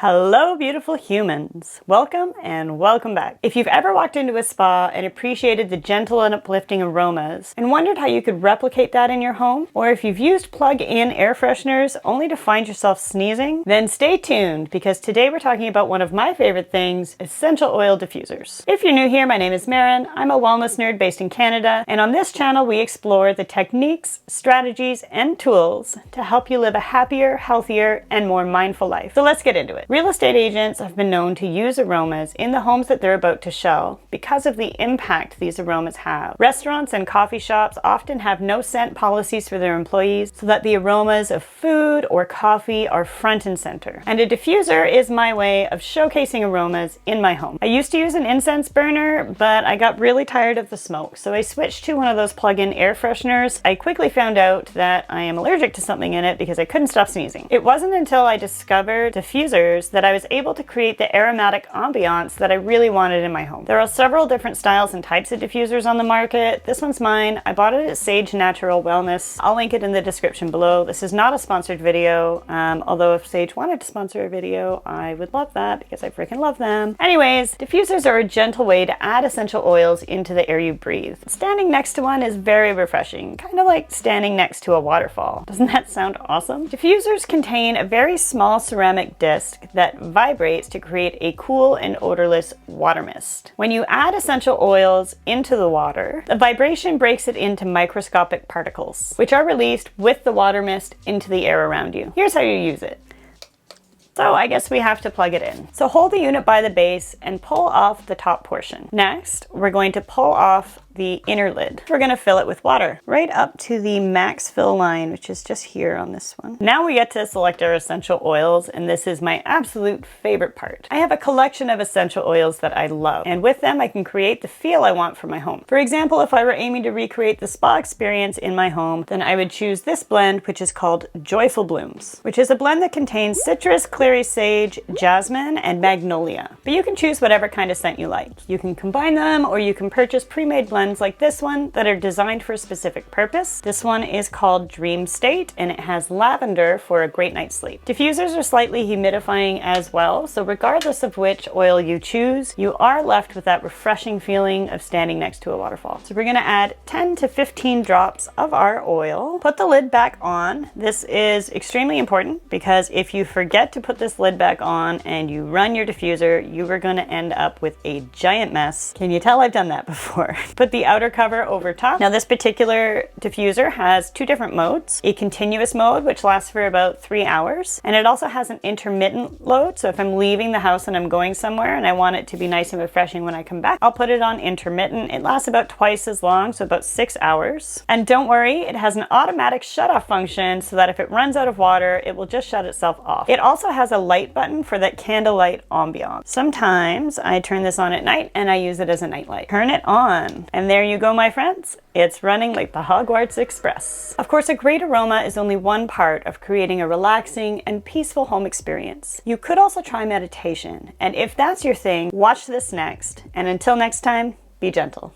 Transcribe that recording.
Hello, beautiful humans. Welcome and welcome back. If you've ever walked into a spa and appreciated the gentle and uplifting aromas and wondered how you could replicate that in your home, or if you've used plug-in air fresheners only to find yourself sneezing, then stay tuned because today we're talking about one of my favorite things, essential oil diffusers. If you're new here, my name is Maren. I'm a wellness nerd based in Canada, and on this channel we explore the techniques, strategies, and tools to help you live a happier, healthier, and more mindful life. So let's get into it. Real estate agents have been known to use aromas in the homes that they're about to sell because of the impact these aromas have. Restaurants and coffee shops often have no scent policies for their employees so that the aromas of food or coffee are front and center. And a diffuser is my way of showcasing aromas in my home. I used to use an incense burner, but I got really tired of the smoke, so I switched to one of those plug-in air fresheners. I quickly found out that I am allergic to something in it because I couldn't stop sneezing. It wasn't until I discovered diffusers that I was able to create the aromatic ambiance that I really wanted in my home. There are several different styles and types of diffusers on the market. This one's mine. I bought it at Sage Natural Wellness. I'll link it in the description below. This is not a sponsored video, although if Sage wanted to sponsor a video, I would love that because I freaking love them. Anyways, diffusers are a gentle way to add essential oils into the air you breathe. Standing next to one is very refreshing, kind of like standing next to a waterfall. Doesn't that sound awesome? Diffusers contain a very small ceramic disc that vibrates to create a cool and odorless water mist. When you add essential oils into the water, the vibration breaks it into microscopic particles, which are released with the water mist into the air around you. Here's how you use it. So I guess we have to plug it in. So hold the unit by the base and pull off the top portion. Next, we're going to pull off the inner lid. We're going to fill it with water right up to the max fill line, which is just here on this one. Now we get to select our essential oils, and this is my absolute favorite part. I have a collection of essential oils that I love, and with them I can create the feel I want for my home. For example, if I were aiming to recreate the spa experience in my home, then I would choose this blend, which is called Joyful Blooms, which is a blend that contains citrus, clary sage, jasmine, and magnolia. But you can choose whatever kind of scent you like. You can combine them, or you can purchase pre-made blends like this one that are designed for a specific purpose. This one is called Dream State, and it has lavender for a great night's sleep. Diffusers are slightly humidifying as well, so regardless of which oil you choose, you are left with that refreshing feeling of standing next to a waterfall. So we're going to add 10 to 15 drops of our oil. Put the lid back on. This is extremely important because if you forget to put this lid back on and you run your diffuser, you are going to end up with a giant mess. Can you tell I've done that before? Put the outer cover over top. Now this particular diffuser has two different modes. A continuous mode, which lasts for about 3 hours, and it also has an intermittent load. So if I'm leaving the house and I'm going somewhere and I want it to be nice and refreshing when I come back, I'll put it on intermittent. It lasts about twice as long, so about 6 hours. And don't worry, it has an automatic shut-off function so that if it runs out of water, it will just shut itself off. It also has a light button for that candlelight ambiance. Sometimes I turn this on at night and I use it as a nightlight. Turn it on, and there you go, my friends. It's running like the Hogwarts Express. Of course, a great aroma is only one part of creating a relaxing and peaceful home experience. You could also try meditation, and if that's your thing, watch this next. And until next time, be gentle.